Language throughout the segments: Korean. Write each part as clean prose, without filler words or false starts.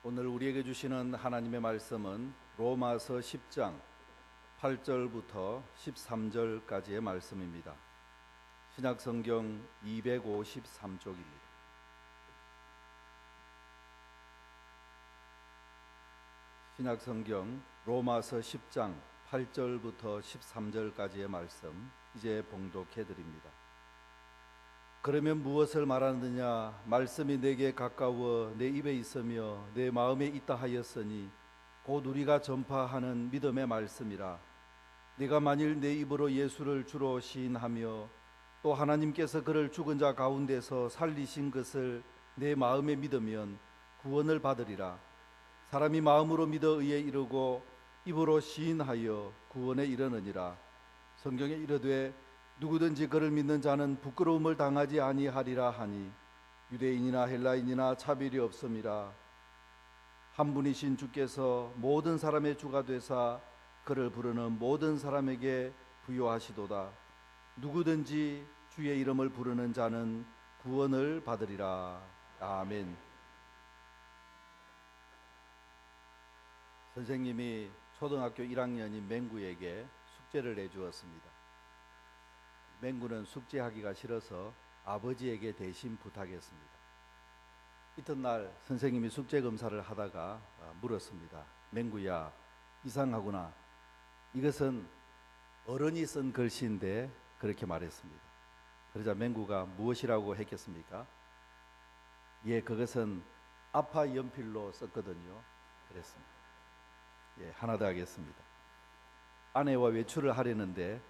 오늘 우리에게 주시는 하나님의 말씀은 로마서 10장 8절부터 13절까지의 말씀입니다. 신약성경 253쪽입니다. 신약성경 로마서 10장 8절부터 13절까지의 말씀 이제 봉독해 드립니다. 그러면 무엇을 말하느냐? 말씀이 내게 가까워 내 입에 있으며 내 마음에 있다 하였으니 곧 우리가 전파하는 믿음의 말씀이라. 네가 만일 내 입으로 예수를 주로 시인하며 또 하나님께서 그를 죽은 자 가운데서 살리신 것을 내 마음에 믿으면 구원을 받으리라. 사람이 마음으로 믿어 의에 이르고 입으로 시인하여 구원에 이르느니라. 성경에 이르되 누구든지 그를 믿는 자는 부끄러움을 당하지 아니하리라 하니 유대인이나 헬라인이나 차별이 없음이라. 한 분이신 주께서 모든 사람의 주가 되사 그를 부르는 모든 사람에게 부요하시도다. 누구든지 주의 이름을 부르는 자는 구원을 받으리라. 아멘. 선생님이 초등학교 1학년인 맹구에게 숙제를 내주었습니다. 맹구는 숙제하기가 싫어서 아버지에게 대신 부탁했습니다. 이튿날 선생님이 숙제 검사를 하다가 물었습니다. 맹구야, 이상하구나. 이것은 어른이 쓴 글씨인데, 그렇게 말했습니다. 그러자 맹구가 무엇이라고 했겠습니까? 예, 그것은 아빠 연필로 썼거든요. 그랬습니다. 예, 하나 더 하겠습니다. 아내와 외출을 하려는데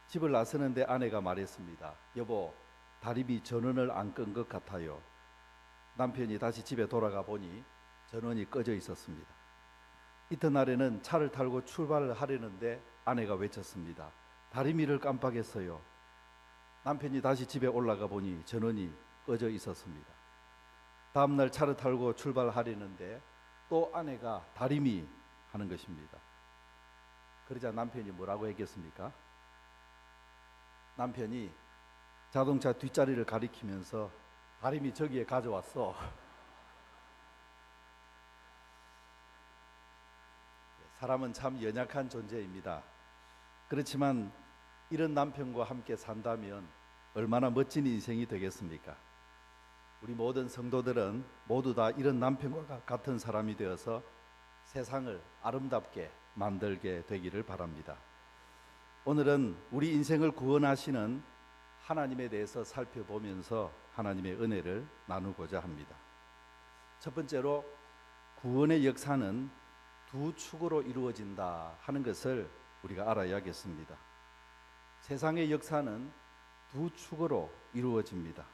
집을 나서는데 아내가 말했습니다. 여보, 다리미 전원을 안 끈 것 같아요. 남편이 다시 집에 돌아가 보니 전원이 꺼져 있었습니다. 이튿날에는 차를 타고 출발을 하려는데 아내가 외쳤습니다. 다리미를 깜빡했어요. 남편이 다시 집에 올라가 보니 전원이 꺼져 있었습니다. 다음날 차를 타고 출발하려는데 또 아내가 다리미 하는 것입니다. 그러자 남편이 뭐라고 했겠습니까? 남편이 자동차 뒷자리를 가리키면서 다리미 저기에 가져왔어. 사람은 참 연약한 존재입니다. 그렇지만 이런 남편과 함께 산다면 얼마나 멋진 인생이 되겠습니까? 우리 모든 성도들은 모두 다 이런 남편과 같은 사람이 되어서 세상을 아름답게 만들게 되기를 바랍니다. 오늘은 우리 인생을 구원하시는 하나님에 대해서 살펴보면서 하나님의 은혜를 나누고자 합니다. 첫 번째로 구원의 역사는 두 축으로 이루어진다 하는 것을 우리가 알아야겠습니다. 세상의 역사는 두 축으로 이루어집니다.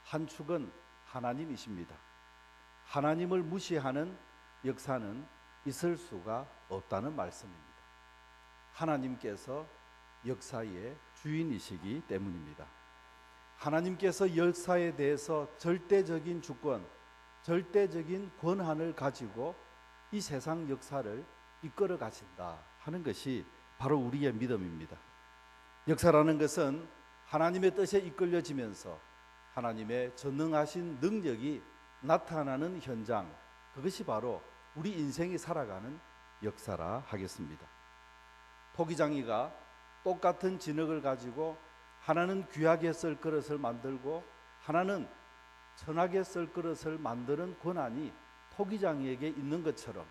한 축은 하나님이십니다. 하나님을 무시하는 역사는 있을 수가 없다는 말씀입니다. 하나님께서 역사의 주인이시기 때문입니다. 하나님께서 역사에 대해서 절대적인 주권, 절대적인 권한을 가지고 이 세상 역사를 이끌어 가신다 하는 것이 바로 우리의 믿음입니다. 역사라는 것은 하나님의 뜻에 이끌려지면서 하나님의 전능하신 능력이 나타나는 현장, 그것이 바로 우리 인생이 살아가는 역사라 하겠습니다. 토기장이가 똑같은 진흙을 가지고 하나는 귀하게 쓸 그릇을 만들고 하나는 천하게 쓸 그릇을 만드는 권한이 토기장이에게 있는 것처럼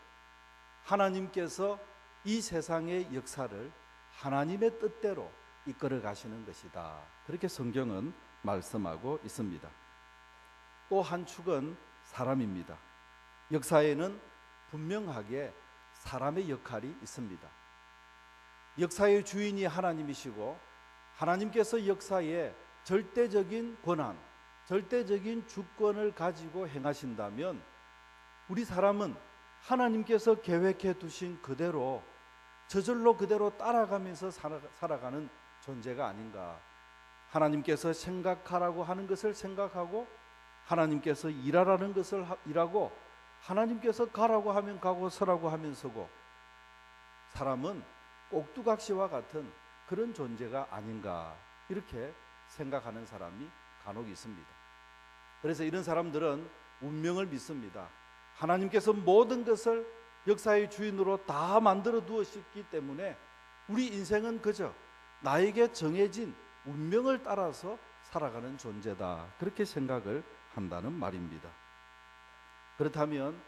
하나님께서 이 세상의 역사를 하나님의 뜻대로 이끌어 가시는 것이다. 그렇게 성경은 말씀하고 있습니다. 또 한 축은 사람입니다. 역사에는 분명하게 사람의 역할이 있습니다. 역사의 주인이 하나님이시고 하나님께서 역사에 절대적인 권한, 절대적인 주권을 가지고 행하신다면 우리 사람은 하나님께서 계획해 두신 그대로 저절로 그대로 따라가면서 살아가는 존재가 아닌가. 하나님께서 생각하라고 하는 것을 생각하고 하나님께서 일하라는 것을 일하고 하나님께서 가라고 하면 가고 서라고 하면 서고 사람은 꼭두각시와 같은 그런 존재가 아닌가 이렇게 생각하는 사람이 간혹 있습니다. 그래서 이런 사람들은 운명을 믿습니다. 하나님께서 모든 것을 역사의 주인으로 다 만들어 두었기 때문에 우리 인생은 그저 나에게 정해진 운명을 따라서 살아가는 존재다, 그렇게 생각을 한다는 말입니다. 그렇다면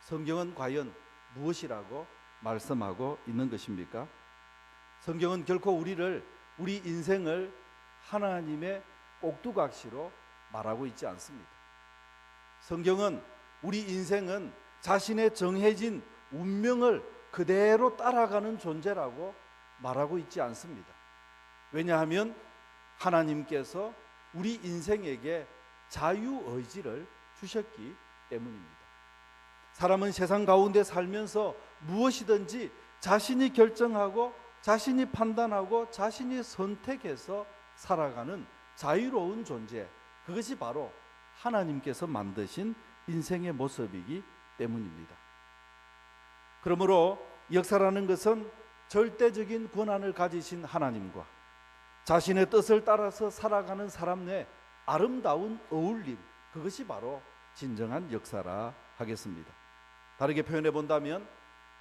성경은 과연 무엇이라고 말씀하고 있는 것입니까? 성경은 결코 우리 인생을 하나님의 꼭두각시로 말하고 있지 않습니다. 성경은 우리 인생은 자신의 정해진 운명을 그대로 따라가는 존재라고 말하고 있지 않습니다. 왜냐하면 하나님께서 우리 인생에게 자유의지를 주셨기 때문입니다. 사람은 세상 가운데 살면서 무엇이든지 자신이 결정하고 자신이 판단하고 자신이 선택해서 살아가는 자유로운 존재, 그것이 바로 하나님께서 만드신 인생의 모습이기 때문입니다. 그러므로 역사라는 것은 절대적인 권한을 가지신 하나님과 자신의 뜻을 따라서 살아가는 사람 내 아름다운 어울림, 그것이 바로 진정한 역사라 하겠습니다. 다르게 표현해 본다면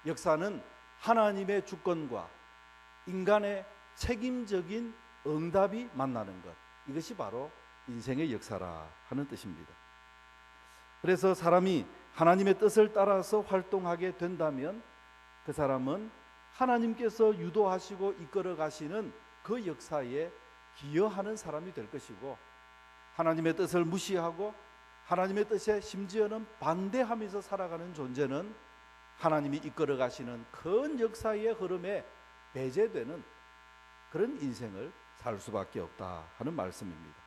역사는 하나님의 주권과 인간의 책임적인 응답이 만나는 것, 이것이 바로 인생의 역사라 하는 뜻입니다. 그래서 사람이 하나님의 뜻을 따라서 활동하게 된다면 그 사람은 하나님께서 유도하시고 이끌어 가시는 그 역사에 기여하는 사람이 될 것이고, 하나님의 뜻을 무시하고 하나님의 뜻에 심지어는 반대하면서 살아가는 존재는 하나님이 이끌어 가시는 큰 역사의 흐름에 배제되는 그런 인생을 살 수밖에 없다 하는 말씀입니다.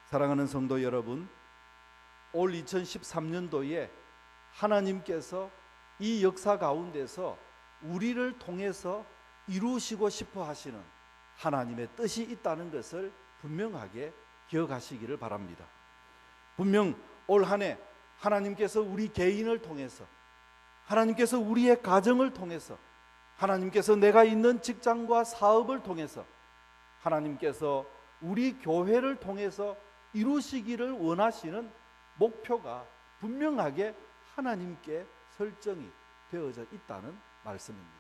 사랑하는 성도 여러분, 올 2013년도에 하나님께서 이 역사 가운데서 우리를 통해서 이루시고 싶어 하시는 하나님의 뜻이 있다는 것을 분명하게 기억하시기를 바랍니다. 분명 올 한 해 하나님께서 우리 개인을 통해서, 하나님께서 우리의 가정을 통해서, 하나님께서 내가 있는 직장과 사업을 통해서, 하나님께서 우리 교회를 통해서 이루시기를 원하시는 목표가 분명하게 하나님께 설정이 되어져 있다는 말씀입니다.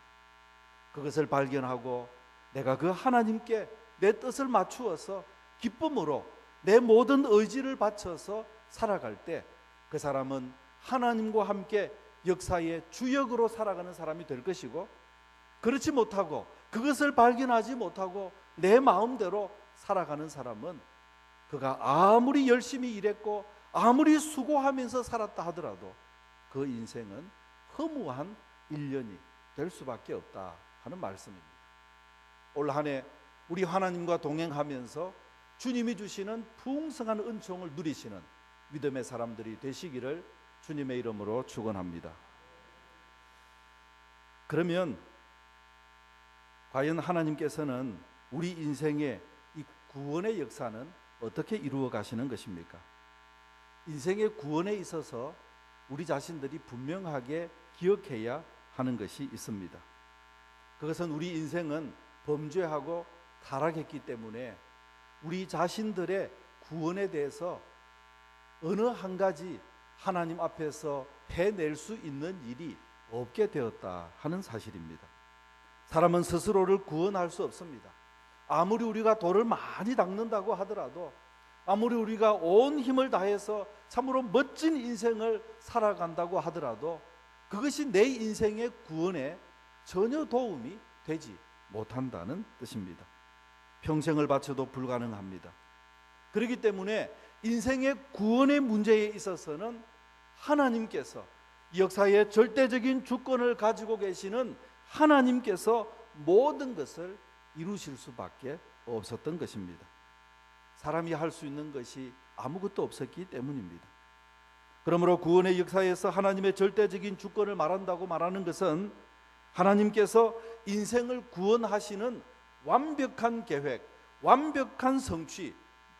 그것을 발견하고 내가 그 하나님께 내 뜻을 맞추어서 기쁨으로 내 모든 의지를 바쳐서 살아갈 때 그 사람은 하나님과 함께 역사의 주역으로 살아가는 사람이 될 것이고, 그렇지 못하고 그것을 발견하지 못하고 내 마음대로 살아가는 사람은 그가 아무리 열심히 일했고 아무리 수고하면서 살았다 하더라도 그 인생은 허무한 일년이 될 수밖에 없다 하는 말씀입니다. 올 한 해 우리 하나님과 동행하면서 주님이 주시는 풍성한 은총을 누리시는 믿음의 사람들이 되시기를 주님의 이름으로 축원합니다. 그러면 과연 하나님께서는 우리 인생의 이 구원의 역사는 어떻게 이루어 가시는 것입니까? 인생의 구원에 있어서 우리 자신들이 분명하게 기억해야 하는 것이 있습니다. 그것은 우리 인생은 범죄하고 타락했기 때문에 우리 자신들의 구원에 대해서 어느 한 가지 하나님 앞에서 해낼 수 있는 일이 없게 되었다 하는 사실입니다. 사람은 스스로를 구원할 수 없습니다. 아무리 우리가 돌을 많이 닦는다고 하더라도, 아무리 우리가 온 힘을 다해서 참으로 멋진 인생을 살아간다고 하더라도 그것이 내 인생의 구원에 전혀 도움이 되지 못한다는 뜻입니다. 평생을 바쳐도 불가능합니다. 그렇기 때문에 인생의 구원의 문제에 있어서는 하나님께서, 역사의 절대적인 주권을 가지고 계시는 하나님께서 모든 것을 이루실 수밖에 없었던 것입니다. 사람이 할 수 있는 것이 아무것도 없었기 때문입니다. 그러므로 구원의 역사에서 하나님의 절대적인 주권을 말한다고 말하는 것은 하나님께서 인생을 구원하시는 완벽한 계획, 완벽한 성취,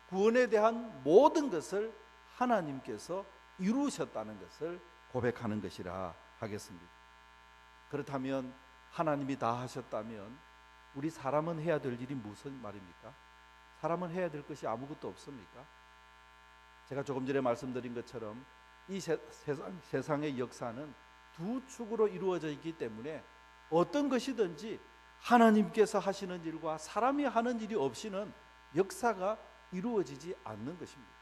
구원에 대한 모든 것을 하나님께서 이루셨다는 것을 고백하는 것이라 하겠습니다. 그렇다면 하나님이 다 하셨다면 우리 사람은 해야 될 일이 무슨 말입니까? 사람은 해야 될 것이 아무것도 없습니까? 제가 조금 전에 말씀드린 것처럼 이 세상의 역사는 두 축으로 이루어져 있기 때문에 어떤 것이든지 하나님께서 하시는 일과 사람이 하는 일이 없이는 역사가 이루어지지 않는 것입니다.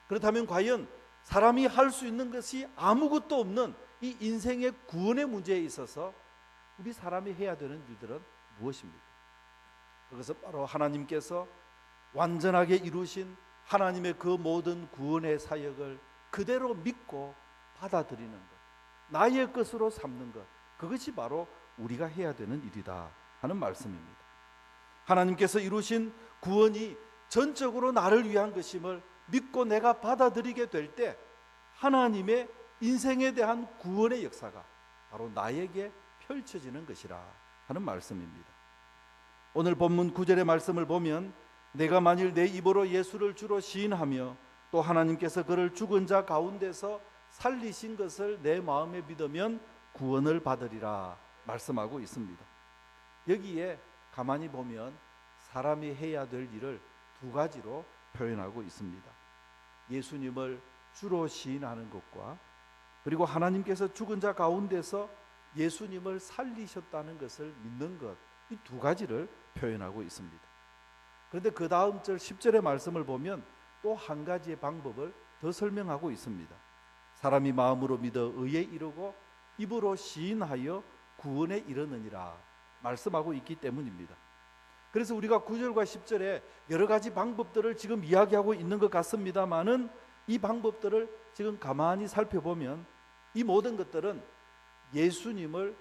그렇다면 과연 사람이 할 수 있는 것이 아무것도 없는 이 인생의 구원의 문제에 있어서 우리 사람이 해야 되는 일들은 무엇입니까? 그것은 바로 하나님께서 완전하게 이루신 하나님의 그 모든 구원의 사역을 그대로 믿고 받아들이는 것, 나의 것으로 삼는 것, 그것이 바로 우리가 해야 되는 일이다 하는 말씀입니다. 하나님께서 이루신 구원이 전적으로 나를 위한 것임을 믿고 내가 받아들이게 될 때 하나님의 인생에 대한 구원의 역사가 바로 나에게 펼쳐지는 것이라 하는 말씀입니다. 오늘 본문 9절의 말씀을 보면 내가 만일 내 입으로 예수를 주로 시인하며 또 하나님께서 그를 죽은 자 가운데서 살리신 것을 내 마음에 믿으면 구원을 받으리라 말씀하고 있습니다. 여기에 가만히 보면 사람이 해야 될 일을 두 가지로 표현하고 있습니다. 예수님을 주로 시인하는 것과 그리고 하나님께서 죽은 자 가운데서 예수님을 살리셨다는 것을 믿는 것, 이 두 가지를 표현하고 있습니다. 그런데 그 다음 절 10절의 말씀을 보면 또 한 가지의 방법을 더 설명하고 있습니다. 사람이 마음으로 믿어 의에 이르고 입으로 시인하여 구원에 이르느니라 말씀하고 있기 때문입니다. 그래서 우리가 9절과 10절에 여러 가지 방법들을 지금 이야기하고 있는 것 같습니다만은 이 방법들을 지금 가만히 살펴보면 이 모든 것들은 예수님을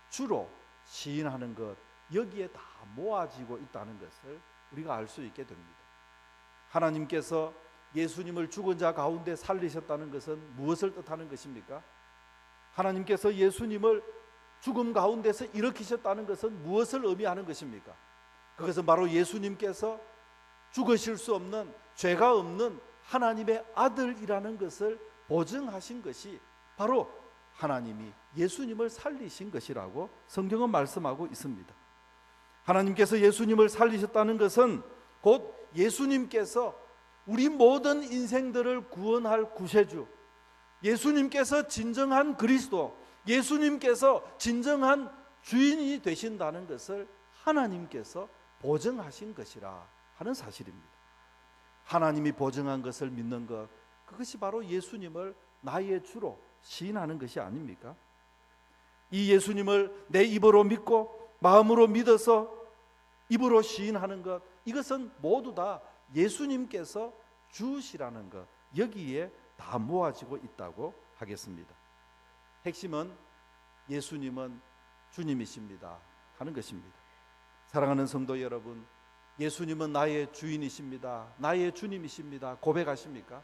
주로 시인하는 것, 여기에 다 모아지고 있다는 것을 우리가 알 수 있게 됩니다. 하나님께서 예수님을 죽은 자 가운데 살리셨다는 것은 무엇을 뜻하는 것입니까? 하나님께서 예수님을 죽음 가운데서 일으키셨다는 것은 무엇을 의미하는 것입니까? 그것은 바로 예수님께서 죽으실 수 없는 죄가 없는 하나님의 아들이라는 것을 보증하신 것이 바로 하나님이 예수님을 살리신 것이라고 성경은 말씀하고 있습니다. 하나님께서 예수님을 살리셨다는 것은 곧 예수님께서 우리 모든 인생들을 구원할 구세주, 예수님께서 진정한 그리스도, 예수님께서 진정한 주인이 되신다는 것을 하나님께서 보증하신 것이라 하는 사실입니다. 하나님이 보증한 것을 믿는 것, 그것이 바로 예수님을 나의 주로 시인하는 것이 아닙니까? 이 예수님을 내 입으로 믿고 마음으로 믿어서 입으로 시인하는 것, 이것은 모두 다 예수님께서 주시라는 것, 여기에 다 모아지고 있다고 하겠습니다. 핵심은 예수님은 주님이십니다 하는 것입니다. 사랑하는 성도 여러분, 예수님은 나의 주인이십니다, 나의 주님이십니다 고백하십니까?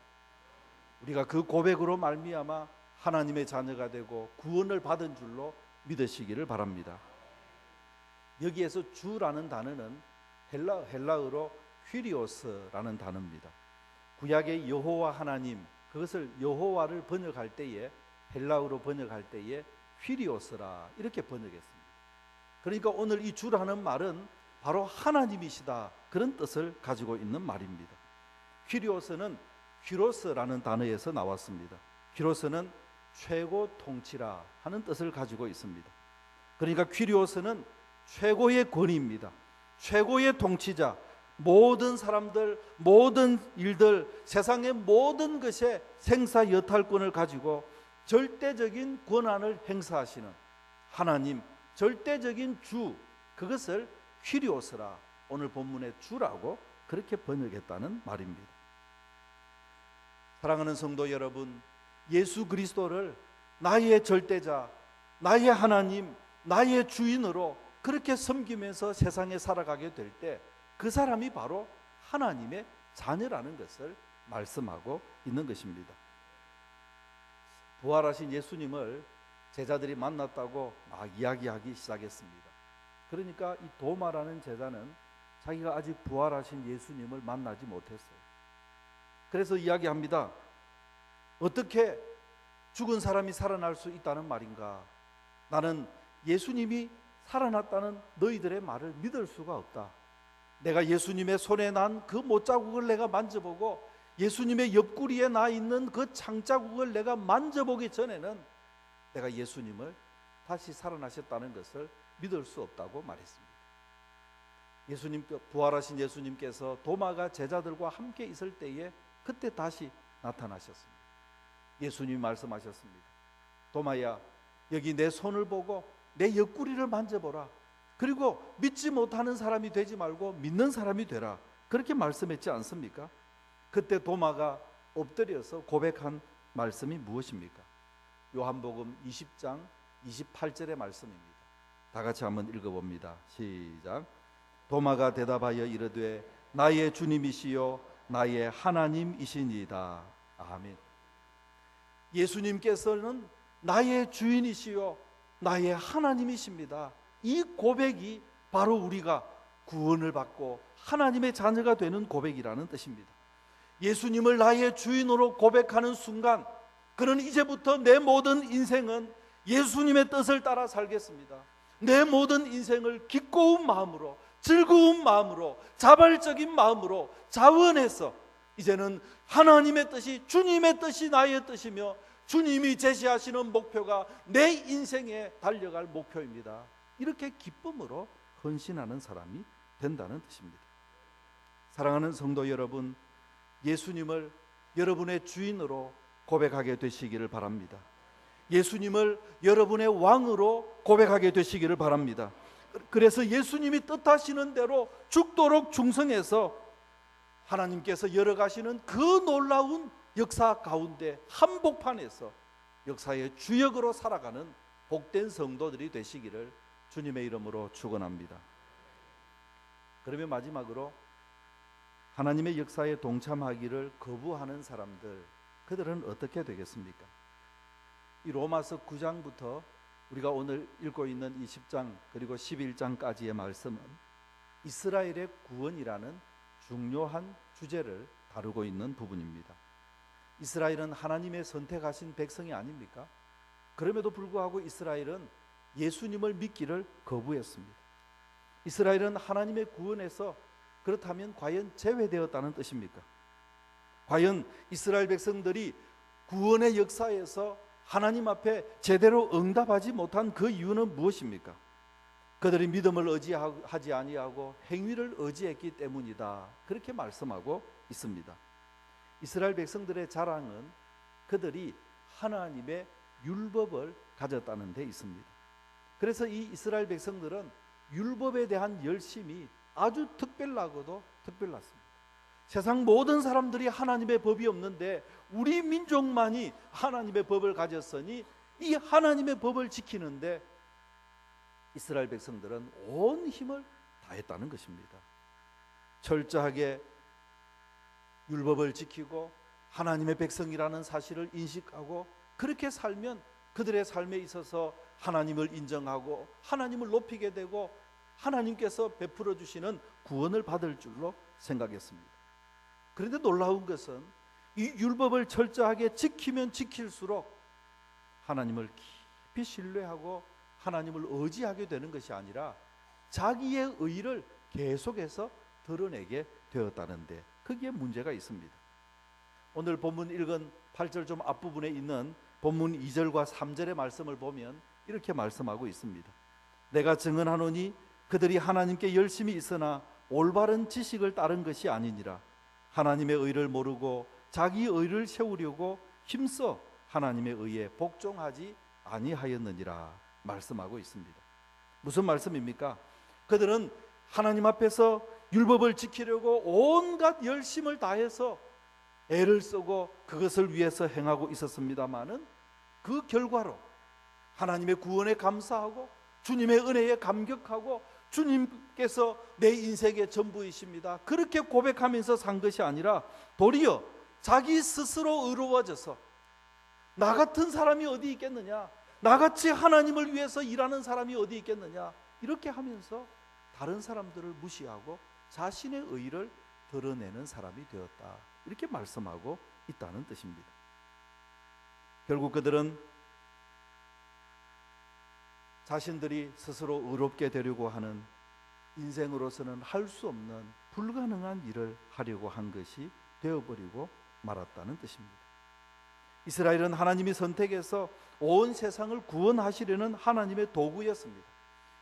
우리가 그 고백으로 말미암아 하나님의 자녀가 되고 구원을 받은 줄로 믿으시기를 바랍니다. 여기에서 주라는 단어는 헬라어로 휘리오스라는 단어입니다. 구약의 여호와 하나님, 그것을 여호와를 번역할 때에 헬라어로 번역할 때에 휘리오스라 이렇게 번역했습니다. 그러니까 오늘 이 주라는 말은 바로 하나님이시다, 그런 뜻을 가지고 있는 말입니다. 휘리오스는 휘로스라는 단어에서 나왔습니다. 휘로스는 최고 통치라 하는 뜻을 가지고 있습니다. 그러니까 퀴리오스는 최고의 권위입니다. 최고의 통치자, 모든 사람들, 모든 일들, 세상의 모든 것에 생사 여탈권을 가지고 절대적인 권한을 행사하시는 하나님, 절대적인 주, 그것을 퀴리오스라 오늘 본문의 주라고 그렇게 번역했다는 말입니다. 사랑하는 성도 여러분, 예수 그리스도를 나의 절대자, 나의 하나님, 나의 주인으로 그렇게 섬기면서 세상에 살아가게 될 때 그 사람이 바로 하나님의 자녀라는 것을 말씀하고 있는 것입니다. 부활하신 예수님을 제자들이 만났다고 막 이야기하기 시작했습니다. 그러니까 이 도마라는 제자는 자기가 아직 부활하신 예수님을 만나지 못했어요. 그래서 이야기합니다. 어떻게 죽은 사람이 살아날 수 있다는 말인가? 나는 예수님이 살아났다는 너희들의 말을 믿을 수가 없다. 내가 예수님의 손에 난 그 못자국을 내가 만져보고 예수님의 옆구리에 나 있는 그 창자국을 내가 만져보기 전에는 내가 예수님을 다시 살아나셨다는 것을 믿을 수 없다고 말했습니다. 부활하신 예수님께서 도마가 제자들과 함께 있을 때에 그때 다시 나타나셨습니다. 예수님이 말씀하셨습니다. 도마야, 여기 내 손을 보고 내 옆구리를 만져보라. 그리고 믿지 못하는 사람이 되지 말고 믿는 사람이 되라. 그렇게 말씀했지 않습니까? 그때 도마가 엎드려서 고백한 말씀이 무엇입니까? 요한복음 20장 28절의 말씀입니다. 다 같이 한번 읽어봅니다. 시작. 도마가 대답하여 이르되 나의 주님이시요 나의 하나님이시니이다. 아멘. 예수님께서는 나의 주인이시요 나의 하나님이십니다. 이 고백이 바로 우리가 구원을 받고 하나님의 자녀가 되는 고백이라는 뜻입니다. 예수님을 나의 주인으로 고백하는 순간 그는 이제부터 내 모든 인생은 예수님의 뜻을 따라 살겠습니다. 내 모든 인생을 기꺼운 마음으로, 즐거운 마음으로, 자발적인 마음으로 자원해서 이제는 하나님의 뜻이, 주님의 뜻이 나의 뜻이며 주님이 제시하시는 목표가 내 인생에 달려갈 목표입니다. 이렇게 기쁨으로 헌신하는 사람이 된다는 뜻입니다. 사랑하는 성도 여러분, 예수님을 여러분의 주인으로 고백하게 되시기를 바랍니다. 예수님을 여러분의 왕으로 고백하게 되시기를 바랍니다. 그래서 예수님이 뜻하시는 대로 죽도록 충성해서 하나님께서 열어가시는 그 놀라운 역사 가운데 한복판에서 역사의 주역으로 살아가는 복된 성도들이 되시기를 주님의 이름으로 축원합니다. 그러면 마지막으로 하나님의 역사에 동참하기를 거부하는 사람들, 그들은 어떻게 되겠습니까? 이 로마서 9장부터 우리가 오늘 읽고 있는 이 10장 그리고 11장까지의 말씀은 이스라엘의 구원이라는 중요한 주제를 다루고 있는 부분입니다. 이스라엘은 하나님의 선택하신 백성이 아닙니까? 그럼에도 불구하고 이스라엘은 예수님을 믿기를 거부했습니다. 이스라엘은 하나님의 구원에서 그렇다면 과연 제외되었다는 뜻입니까? 과연 이스라엘 백성들이 구원의 역사에서 하나님 앞에 제대로 응답하지 못한 그 이유는 무엇입니까? 그들이 믿음을 의지하지 아니하고 행위를 의지했기 때문이다. 그렇게 말씀하고 있습니다. 이스라엘 백성들의 자랑은 그들이 하나님의 율법을 가졌다는 데 있습니다. 그래서 이 이스라엘 백성들은 율법에 대한 열심이 아주 특별하고도 특별했습니다. 세상 모든 사람들이 하나님의 법이 없는데 우리 민족만이 하나님의 법을 가졌으니 이 하나님의 법을 지키는데 이스라엘 백성들은 온 힘을 다했다는 것입니다. 철저하게 율법을 지키고 하나님의 백성이라는 사실을 인식하고 그렇게 살면 그들의 삶에 있어서 하나님을 인정하고 하나님을 높이게 되고 하나님께서 베풀어 주시는 구원을 받을 줄로 생각했습니다. 그런데 놀라운 것은 이 율법을 철저하게 지키면 지킬수록 하나님을 깊이 신뢰하고 하나님을 의지하게 되는 것이 아니라 자기의 의를 계속해서 드러내게 되었다는데 거기에 문제가 있습니다. 오늘 본문 읽은 8절 좀 앞부분에 있는 본문 2절과 3절의 말씀을 보면 이렇게 말씀하고 있습니다. 내가 증언하노니 그들이 하나님께 열심히 있으나 올바른 지식을 따른 것이 아니니라. 하나님의 의를 모르고 자기 의를 세우려고 힘써 하나님의 의에 복종하지 아니하였느니라 말씀하고 있습니다. 무슨 말씀입니까? 그들은 하나님 앞에서 율법을 지키려고 온갖 열심을 다해서 애를 쓰고 그것을 위해서 행하고 있었습니다마는 그 결과로 하나님의 구원에 감사하고 주님의 은혜에 감격하고 주님께서 내 인생의 전부이십니다. 그렇게 고백하면서 산 것이 아니라 도리어 자기 스스로 의로워져서 나 같은 사람이 어디 있겠느냐, 나같이 하나님을 위해서 일하는 사람이 어디 있겠느냐, 이렇게 하면서 다른 사람들을 무시하고 자신의 의를 드러내는 사람이 되었다. 이렇게 말씀하고 있다는 뜻입니다. 결국 그들은 자신들이 스스로 의롭게 되려고 하는 인생으로서는 할 수 없는 불가능한 일을 하려고 한 것이 되어버리고 말았다는 뜻입니다. 이스라엘은 하나님이 선택해서 온 세상을 구원하시려는 하나님의 도구였습니다.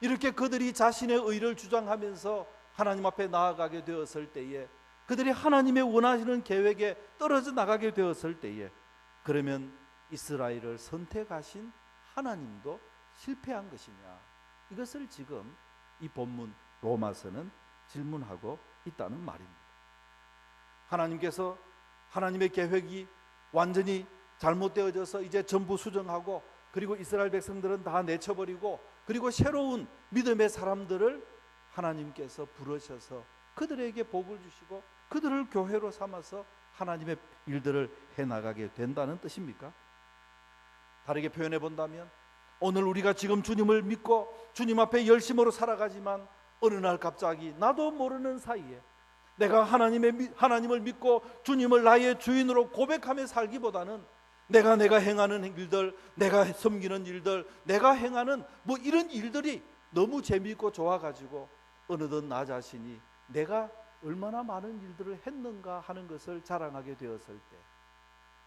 이렇게 그들이 자신의 의를 주장하면서 하나님 앞에 나아가게 되었을 때에, 그들이 하나님의 원하시는 계획에 떨어져 나가게 되었을 때에, 그러면 이스라엘을 선택하신 하나님도 실패한 것이냐, 이것을 지금 이 본문 로마서는 질문하고 있다는 말입니다. 하나님께서 하나님의 계획이 완전히 잘못되어져서 이제 전부 수정하고, 그리고 이스라엘 백성들은 다 내쳐버리고, 그리고 새로운 믿음의 사람들을 하나님께서 부르셔서 그들에게 복을 주시고 그들을 교회로 삼아서 하나님의 일들을 해나가게 된다는 뜻입니까? 다르게 표현해 본다면, 오늘 우리가 지금 주님을 믿고 주님 앞에 열심으로 살아가지만 어느 날 갑자기 나도 모르는 사이에 내가 하나님을 믿고 주님을 나의 주인으로 고백하며 살기보다는 내가 행하는 일들, 내가 섬기는 일들, 내가 행하는 이런 일들이 너무 재미있고 좋아가지고 어느덧 나 자신이 내가 얼마나 많은 일들을 했는가 하는 것을 자랑하게 되었을 때,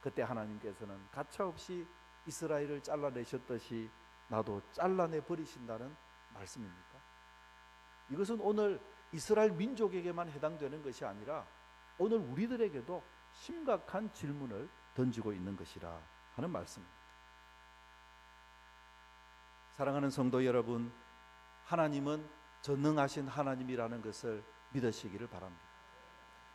그때 하나님께서는 가차없이 이스라엘을 잘라내셨듯이 나도 잘라내 버리신다는 말씀입니까? 이것은 오늘 이스라엘 민족에게만 해당되는 것이 아니라 오늘 우리들에게도 심각한 질문을 던지고 있는 것이라 하는 말씀입니다. 사랑하는 성도 여러분, 하나님은 전능하신 하나님이라는 것을 믿으시기를 바랍니다.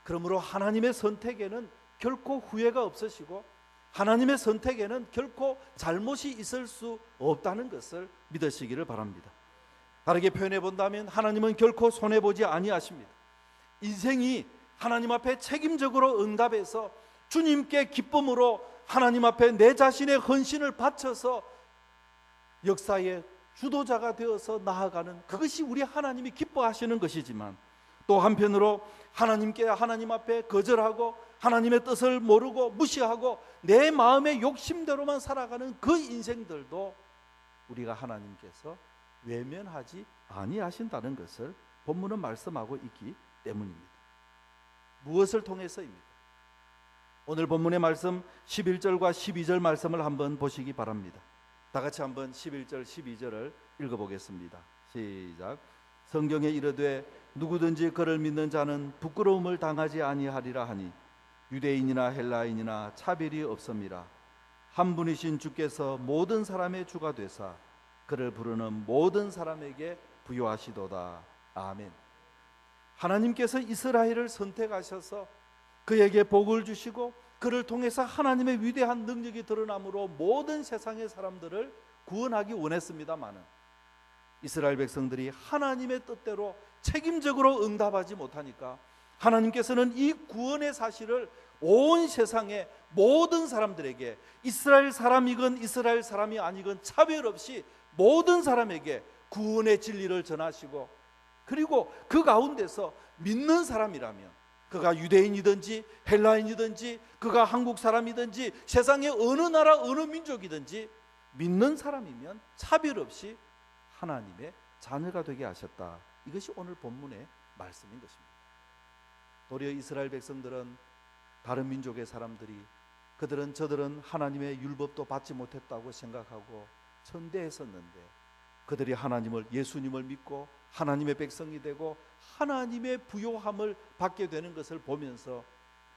그러므로 하나님의 선택에는 결코 후회가 없으시고 하나님의 선택에는 결코 잘못이 있을 수 없다는 것을 믿으시기를 바랍니다. 다르게 표현해 본다면, 하나님은 결코 손해보지 아니하십니다. 인생이 하나님 앞에 책임적으로 응답해서 주님께 기쁨으로 하나님 앞에 내 자신의 헌신을 바쳐서 역사의 주도자가 되어서 나아가는, 그것이 우리 하나님이 기뻐하시는 것이지만, 또 한편으로 하나님 앞에 거절하고 하나님의 뜻을 모르고 무시하고 내 마음의 욕심대로만 살아가는 그 인생들도 우리가 하나님께서 외면하지 아니하신다는 것을 본문은 말씀하고 있기 때문입니다. 무엇을 통해서입니까? 오늘 본문의 말씀 11절과 12절 말씀을 한번 보시기 바랍니다. 다 같이 한번 11절 12절을 읽어보겠습니다. 시작. 성경에 이르되 누구든지 그를 믿는 자는 부끄러움을 당하지 아니하리라 하니 유대인이나 헬라인이나 차별이 없음이라. 한 분이신 주께서 모든 사람의 주가 되사 그를 부르는 모든 사람에게 부요하시도다. 아멘. 하나님께서 이스라엘을 선택하셔서 그에게 복을 주시고 그를 통해서 하나님의 위대한 능력이 드러남으로 모든 세상의 사람들을 구원하기 원했습니다마는, 이스라엘 백성들이 하나님의 뜻대로 책임적으로 응답하지 못하니까 하나님께서는 이 구원의 사실을 온 세상의 모든 사람들에게, 이스라엘 사람이건 이스라엘 사람이 아니건 차별 없이 모든 사람에게 구원의 진리를 전하시고, 그리고 그 가운데서 믿는 사람이라면, 그가 유대인이든지 헬라인이든지 그가 한국 사람이든지 세상의 어느 나라 어느 민족이든지 믿는 사람이면 차별 없이 하나님의 자녀가 되게 하셨다. 이것이 오늘 본문의 말씀인 것입니다. 도리어 이스라엘 백성들은 다른 민족의 사람들이 저들은 하나님의 율법도 받지 못했다고 생각하고 천대했었는데, 그들이 예수님을 믿고 하나님의 백성이 되고 하나님의 부요함을 받게 되는 것을 보면서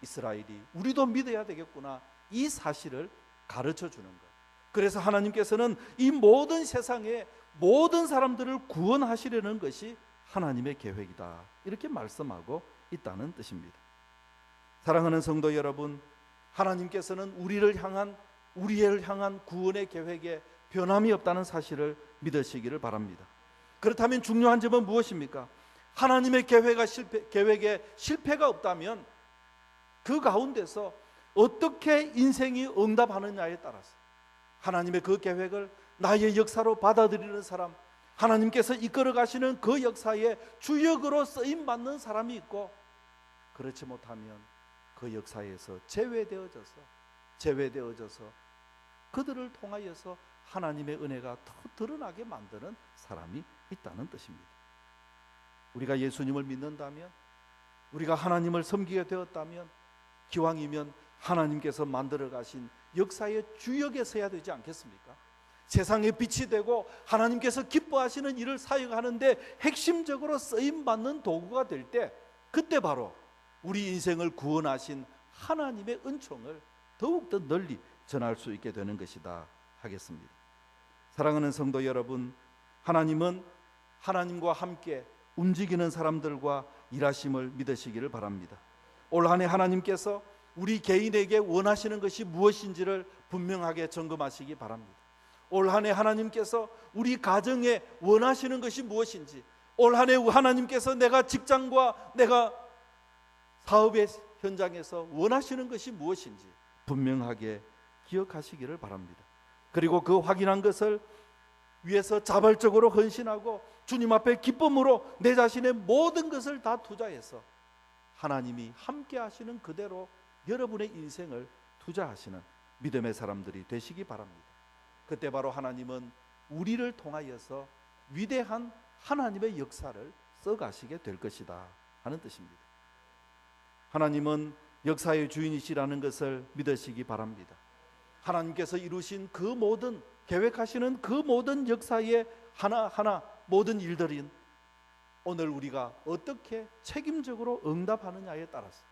이스라엘이 우리도 믿어야 되겠구나, 이 사실을 가르쳐 주는 것. 그래서 하나님께서는 이 모든 세상의 모든 사람들을 구원하시려는 것이 하나님의 계획이다, 이렇게 말씀하고 있다는 뜻입니다. 사랑하는 성도 여러분, 하나님께서는 우리를 향한 구원의 계획에 변함이 없다는 사실을 믿으시기를 바랍니다. 그렇다면 중요한 점은 무엇입니까? 하나님의 계획에 실패가 없다면 그 가운데서 어떻게 인생이 응답하느냐에 따라서 하나님의 그 계획을 나의 역사로 받아들이는 사람, 하나님께서 이끌어 가시는 그 역사의 주역으로 쓰임받는 사람이 있고, 그렇지 못하면 그 역사에서 제외되어져서 그들을 통하여서 하나님의 은혜가 더 드러나게 만드는 사람이 있다는 뜻입니다. 우리가 예수님을 믿는다면, 우리가 하나님을 섬기게 되었다면, 기왕이면 하나님께서 만들어 가신 역사의 주역에 서야 되지 않겠습니까? 세상의 빛이 되고 하나님께서 기뻐하시는 일을 사역하는데 핵심적으로 쓰임받는 도구가 될 때, 그때 바로 우리 인생을 구원하신 하나님의 은총을 더욱더 널리 전할 수 있게 되는 것이다 하겠습니다. 사랑하는 성도 여러분, 하나님은 하나님과 함께 움직이는 사람들과 일하심을 믿으시기를 바랍니다. 올 한 해 하나님께서 우리 개인에게 원하시는 것이 무엇인지를 분명하게 점검하시기 바랍니다. 올 한 해 하나님께서 우리 가정에 원하시는 것이 무엇인지, 올 한 해 하나님께서 내가 직장과 내가 사업의 현장에서 원하시는 것이 무엇인지 분명하게 기억하시기를 바랍니다. 그리고 그 확인한 것을 위해서 자발적으로 헌신하고 주님 앞에 기쁨으로 내 자신의 모든 것을 다 투자해서 하나님이 함께 하시는 그대로 여러분의 인생을 투자하시는 믿음의 사람들이 되시기 바랍니다. 그때 바로 하나님은 우리를 통하여서 위대한 하나님의 역사를 써가시게 될 것이다 하는 뜻입니다. 하나님은 역사의 주인이시라는 것을 믿으시기 바랍니다. 하나님께서 이루신 그 모든, 계획하시는 그 모든 역사의 하나하나 모든 일들인 오늘 우리가 어떻게 책임적으로 응답하느냐에 따라서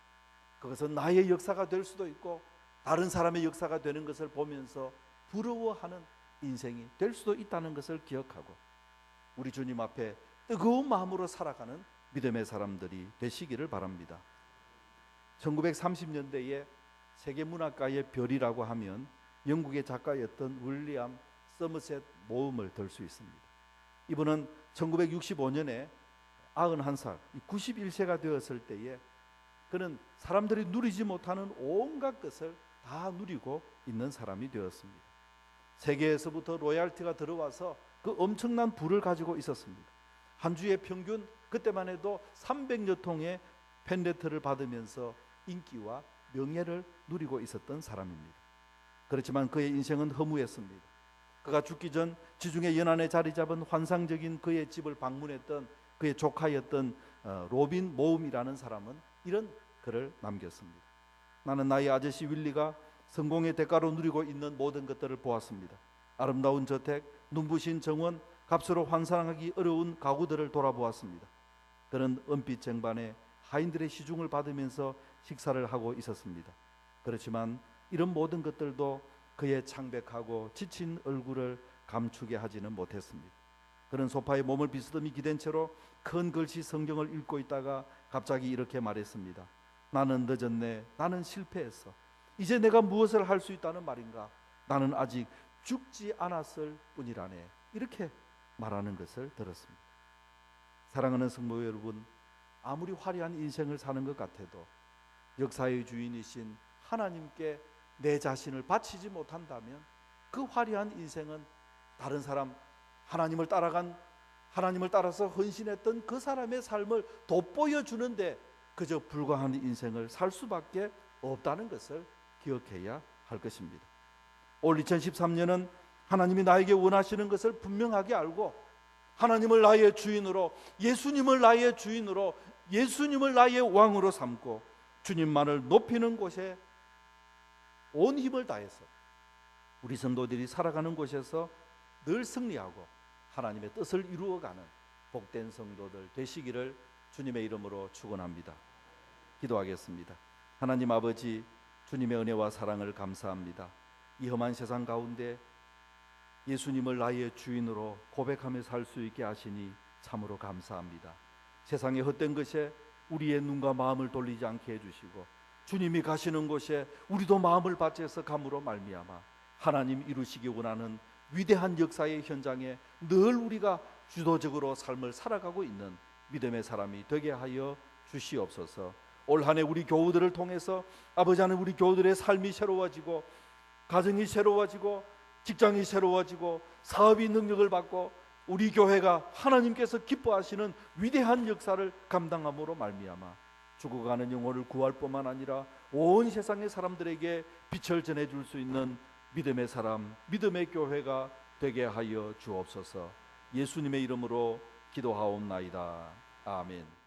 그것은 나의 역사가 될 수도 있고 다른 사람의 역사가 되는 것을 보면서 부러워하는 인생이 될 수도 있다는 것을 기억하고 우리 주님 앞에 뜨거운 마음으로 살아가는 믿음의 사람들이 되시기를 바랍니다. 1930년대에 세계문학가의 별이라고 하면 영국의 작가였던 윌리엄 서머셋 모음을 들 수 있습니다. 이분은 1965년에 91살, 91세가 되었을 때에 그는 사람들이 누리지 못하는 온갖 것을 다 누리고 있는 사람이 되었습니다. 세계에서부터 로얄티가 들어와서 그 엄청난 부를 가지고 있었습니다. 한 주에 평균 그때만 해도 300여 통의 팬레터를 받으면서 인기와 명예를 누리고 있었던 사람입니다. 그렇지만 그의 인생은 허무했습니다. 그가 죽기 전 지중해 연안에 자리 잡은 환상적인 그의 집을 방문했던 그의 조카였던 로빈 모음이라는 사람은 이런 글을 남겼습니다. 나는 나의 아저씨 윌리가 성공의 대가로 누리고 있는 모든 것들을 보았습니다. 아름다운 저택, 눈부신 정원, 값으로 환상하기 어려운 가구들을 돌아보았습니다. 그는 은빛 쟁반에 하인들의 시중을 받으면서 식사를 하고 있었습니다. 그렇지만 이런 모든 것들도 그의 창백하고 지친 얼굴을 감추게 하지는 못했습니다. 그는 소파에 몸을 비스듬히 기댄 채로 큰 글씨 성경을 읽고 있다가 갑자기 이렇게 말했습니다. 나는 늦었네. 나는 실패했어. 이제 내가 무엇을 할 수 있다는 말인가? 나는 아직 죽지 않았을 뿐이라네. 이렇게 말하는 것을 들었습니다. 사랑하는 성도 여러분, 아무리 화려한 인생을 사는 것 같아도 역사의 주인이신 하나님께 내 자신을 바치지 못한다면 그 화려한 인생은 다른 사람, 하나님을 따라서 헌신했던 그 사람의 삶을 돋보여주는데 그저 불과한 인생을 살 수밖에 없다는 것을 기억해야 할 것입니다. 올 2013년은 하나님이 나에게 원하시는 것을 분명하게 알고 하나님을 나의 주인으로, 예수님을 나의 주인으로, 예수님을 나의 왕으로 삼고 주님만을 높이는 곳에 온 힘을 다해서 우리 성도들이 살아가는 곳에서 늘 승리하고 하나님의 뜻을 이루어가는 복된 성도들 되시기를 주님의 이름으로 축원합니다. 기도하겠습니다. 하나님 아버지, 주님의 은혜와 사랑을 감사합니다. 이 험한 세상 가운데 예수님을 나의 주인으로 고백하며 살 수 있게 하시니 참으로 감사합니다. 세상의 헛된 것에 우리의 눈과 마음을 돌리지 않게 해주시고 주님이 가시는 곳에 우리도 마음을 바쳐서 감으로 말미암아 하나님 이루시기 원하는 위대한 역사의 현장에 늘 우리가 주도적으로 삶을 살아가고 있는 믿음의 사람이 되게 하여 주시옵소서. 올 한 해 우리 교우들을 통해서 아버지 하나님, 우리 교우들의 삶이 새로워지고 가정이 새로워지고 직장이 새로워지고 사업이 능력을 받고 우리 교회가 하나님께서 기뻐하시는 위대한 역사를 감당함으로 말미암아 죽어가는 영혼을 구할 뿐만 아니라 온 세상의 사람들에게 빛을 전해줄 수 있는 믿음의 사람, 믿음의 교회가 되게 하여 주옵소서. 예수님의 이름으로 기도하옵나이다. 아멘.